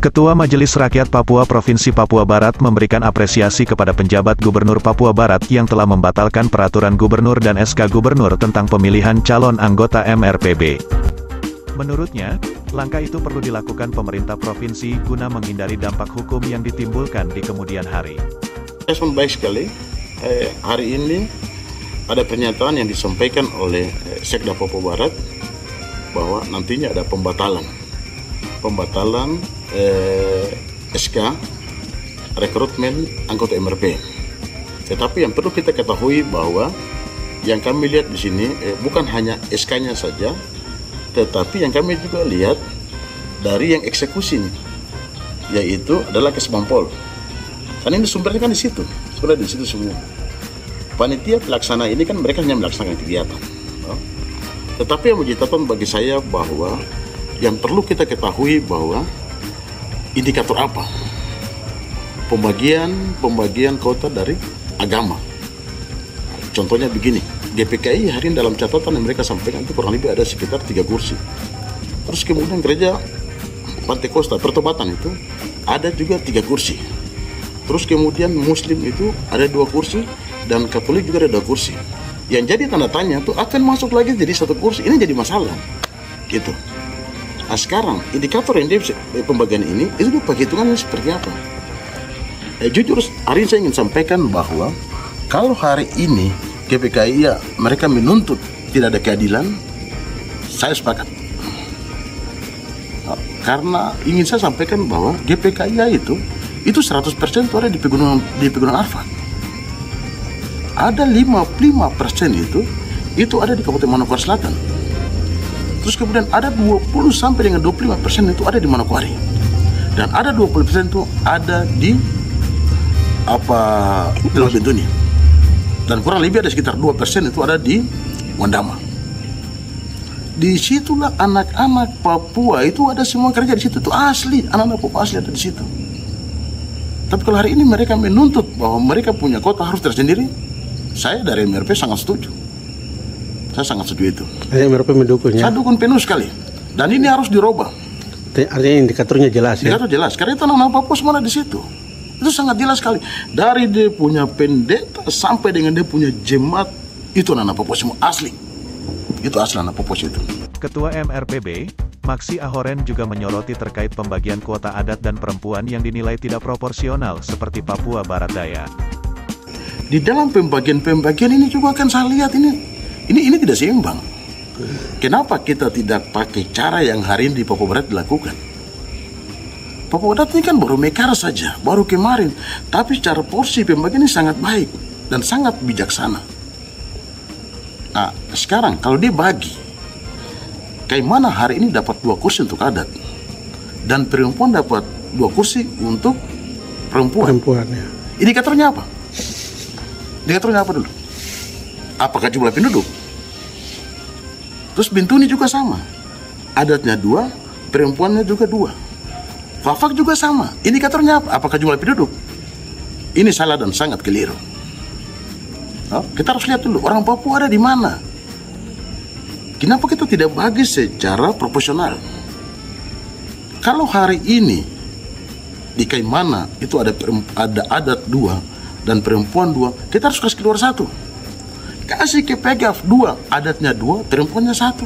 Ketua Majelis Rakyat Papua Provinsi Papua Barat memberikan apresiasi kepada penjabat Gubernur Papua Barat yang telah membatalkan peraturan gubernur dan SK gubernur tentang pemilihan calon anggota MRPB. Menurutnya, langkah itu perlu dilakukan pemerintah provinsi guna menghindari dampak hukum yang ditimbulkan di kemudian hari. Respon baik sekali. Hari ini ada pernyataan yang disampaikan oleh Sekda Papua Barat bahwa nantinya ada pembatalan SK rekrutmen anggota MRP. Tetapi yang perlu kita ketahui bahwa yang kami lihat di sini bukan hanya SK-nya saja, tetapi yang kami juga lihat dari yang eksekusi, yaitu adalah Kesbangpol. Karena ini sumbernya kan di situ, sebenarnya di situ semua. Panitia pelaksana ini kan mereka hanya melaksanakan kegiatan. Tetapi yang menjadi catatan bagi saya bahwa yang perlu kita ketahui bahwa indikator apa pembagian kota dari agama. Contohnya begini, GPKI hari ini dalam catatan yang mereka sampaikan itu kurang lebih ada sekitar 3 kursi. Terus kemudian gereja Pantai Kosta Pertobatan itu ada juga 3 kursi. Terus kemudian Muslim itu ada 2 kursi dan Katolik juga ada 2 kursi. Yang jadi tanda tanya tuh akan masuk lagi jadi 1 kursi, ini jadi masalah gitu. Nah sekarang indikator yang dia pembagian ini itu perhitungannya seperti apa? Jujur hari ini saya ingin sampaikan bahwa kalau hari ini GPKI ya mereka menuntut tidak ada keadilan, saya sepakat. Karena ingin saya sampaikan bahwa GPKI itu 100% itu ada di Pegunungan Arfak. Ada 55% itu ada di Kabupaten Manokwari Selatan. Terus kemudian ada 20 sampai dengan 25% itu ada di Manokwari. Dan ada 20% itu ada di Teluk Bintuni. Dan kurang lebih ada sekitar 2% itu ada di Wandama. Disitulah anak-anak Papua itu ada semua kerja di situ, itu asli, anak-anak Papua asli ada di situ. Tapi kalau hari ini mereka menuntut bahwa mereka punya kota harus tersendiri, saya dari MRP sangat setuju. Saya sangat setuju itu. MRP mendukungnya? Saya dukung penuh sekali. Dan ini harus dirubah. Artinya indikatornya jelas ya? Indikator jelas, karena itu anak-anak Papua semua ada di situ. Itu sangat jelas sekali. Dari dia punya pendeta sampai dengan dia punya jemaat, itu anak-anak Papua semua asli. Itu asli anak Papua itu. Ketua MRPB, Maksi Ahoren juga menyoroti terkait pembagian kuota adat dan perempuan yang dinilai tidak proporsional seperti Papua Barat Daya. Di dalam pembagian ini juga akan saya lihat ini tidak seimbang. Kenapa kita tidak pakai cara yang hari ini di Papua Barat dilakukan? Papua Barat ini kan baru mekar saja, baru kemarin. Tapi secara porsi pembagian ini sangat baik dan sangat bijaksana. Nah, sekarang kalau dia bagi, kayak mana hari ini dapat 2 kursi untuk adat dan perempuan dapat 2 kursi untuk perempuan ya. Indikatornya apa? Indikatornya apa dulu? Apakah jumlah penduduk? Terus Bintuni juga sama, adatnya 2, perempuannya juga 2. Fafak juga sama, indikatornya apa? Apakah jumlah penduduk? Ini salah dan sangat keliru. Kita harus lihat dulu orang Papua ada di mana. Kenapa kita tidak bagi secara proporsional? Kalau hari ini di Kaimana itu ada adat 2 dan perempuan 2, kita harus kasih keluar 1. Kasih ke Pegaf 2, adatnya 2, perempuannya 1.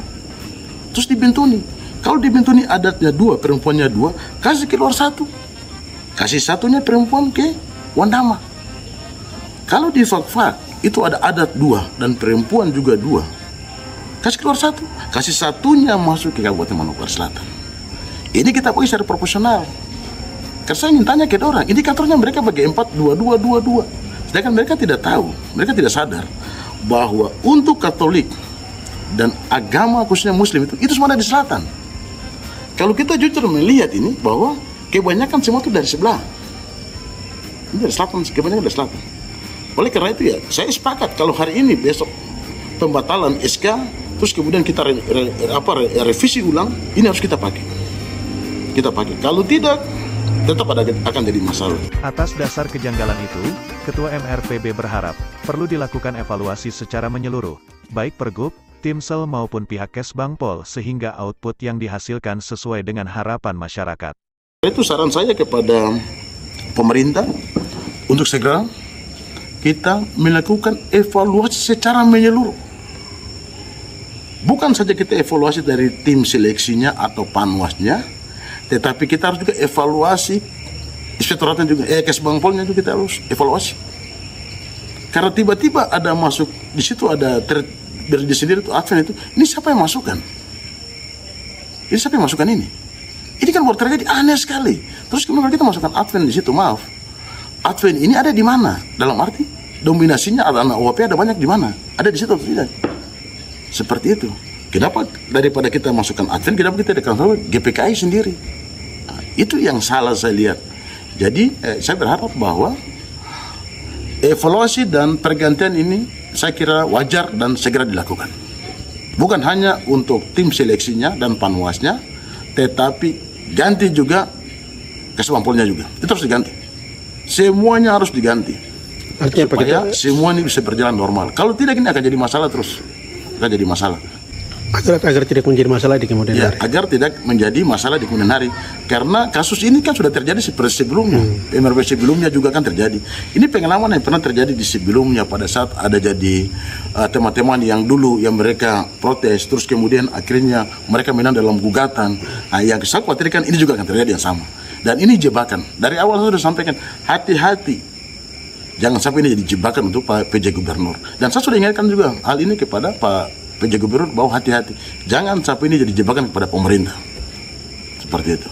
Terus di Bintuni, kalau di Bintuni adatnya 2, perempuannya 2, kasih keluar 1. Kasih 1-nya perempuan ke Wandama. Kalau di Fakfak itu ada adat 2 dan perempuan juga 2, kasih keluar 1. Kasih 1-nya masuk ke Kabupaten Manokwari Selatan. Ini kita pakai secara proporsional. Karena saya ingin tanya ke orang, indikatornya mereka bagi 4, 2, 2, 2, 2. Sedangkan mereka tidak tahu, mereka tidak sadar bahwa untuk Katolik dan agama khususnya Muslim itu semua ada di selatan. Kalau kita jujur melihat ini bahwa kebanyakan semua itu dari sebelah. Ini dari selatan, kebanyakan dari selatan. Oleh karena itu ya, saya sepakat kalau hari ini besok pembatalan SK, terus kemudian kita revisi ulang, ini harus kita pakai. Kalau tidak, tetap akan jadi masalah. Atas dasar kejanggalan itu, Ketua MRPB berharap perlu dilakukan evaluasi secara menyeluruh, baik Pergub, Timsel maupun pihak Kesbangpol sehingga output yang dihasilkan sesuai dengan harapan masyarakat. Itu saran saya kepada pemerintah untuk segera kita melakukan evaluasi secara menyeluruh. Bukan saja kita evaluasi dari tim seleksinya atau panwasnya, tetapi kita harus juga evaluasi inspektoratnya juga, Kesbangpolnya juga kita harus evaluasi. Karena tiba-tiba ada masuk di situ ada berdiri sendiri itu advent itu, ini siapa yang masukkan? Ini siapa yang masukkan ini? Ini kan baru terjadi aneh sekali. Terus kemudian kita masukkan advent di situ, maaf. Advent ini ada di mana? Dalam arti dominasinya ada anak UAP ada banyak di mana? Ada di situ atau tidak? Seperti itu. Kenapa daripada kita masukkan advent, kenapa kita dekat GPKI sendiri? Nah, itu yang salah saya lihat. Jadi saya berharap bahwa evaluasi dan pergantian ini saya kira wajar dan segera dilakukan. Bukan hanya untuk tim seleksinya dan panwasnya, tetapi ganti juga Kesbangpolnya juga. Itu harus diganti. Semuanya harus diganti. Artinya supaya semua ini bisa berjalan normal. Kalau tidak ini akan jadi masalah terus. Akan jadi masalah. agar tidak menjadi masalah di kemudian hari. Agar tidak menjadi masalah di kemudian hari. Karena kasus ini kan sudah terjadi seperti sebelumnya. MRP sebelumnya juga kan terjadi. Ini pengalaman yang pernah terjadi di sebelumnya pada saat ada jadi teman-teman yang dulu yang mereka protes, terus kemudian akhirnya mereka menang dalam gugatan. Nah, yang saya khawatirkan ini juga akan terjadi yang sama. Dan ini jebakan. Dari awal saya sudah sampaikan, hati-hati. Jangan sampai ini jadi jebakan untuk Pak PJ Gubernur. Dan saya sudah ingatkan juga hal ini kepada Pak PJ Gubernur bahwa hati-hati. Jangan sampai ini jadi jebakan kepada pemerintah. Seperti itu.